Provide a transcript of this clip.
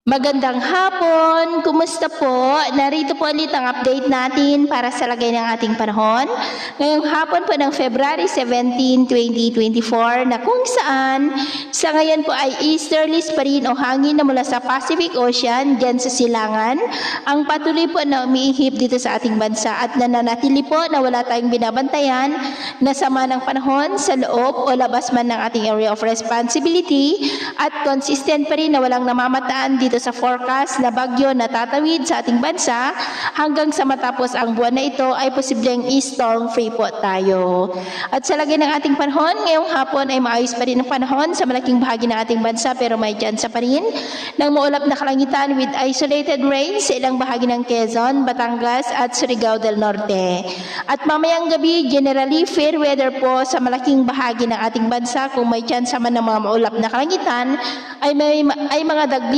Magandang hapon! Kumusta po? Narito po ulit ang update natin para sa lagay ng ating panahon. Ngayong hapon po ng February 17, 2024 na kung saan sa ngayon po ay easterlies pa rin o hangin na mula sa Pacific Ocean dyan sa silangan. Ang patuloy po na umiihip dito sa ating bansa at nananatili po na wala tayong binabantayan na sama ng panahon sa loob o labas man ng ating area of responsibility at consistent pa rin na walang namamataan dito sa forecast na bagyo na tatawid sa ating bansa hanggang sa matapos ang buwan na ito ay posibleng storm free po tayo. At sa lagay ng ating panahon, ngayong hapon ay maayos pa rin ang panahon sa malaking bahagi ng ating bansa pero may tsansa pa rin ng maulap na kalangitan with isolated rain sa ilang bahagi ng Quezon, Batangas at Surigao del Norte. At mamayang gabi, generally fair weather po sa malaking bahagi ng ating bansa kung may tsansa man ng mga maulap na kalangitan ay mga dagli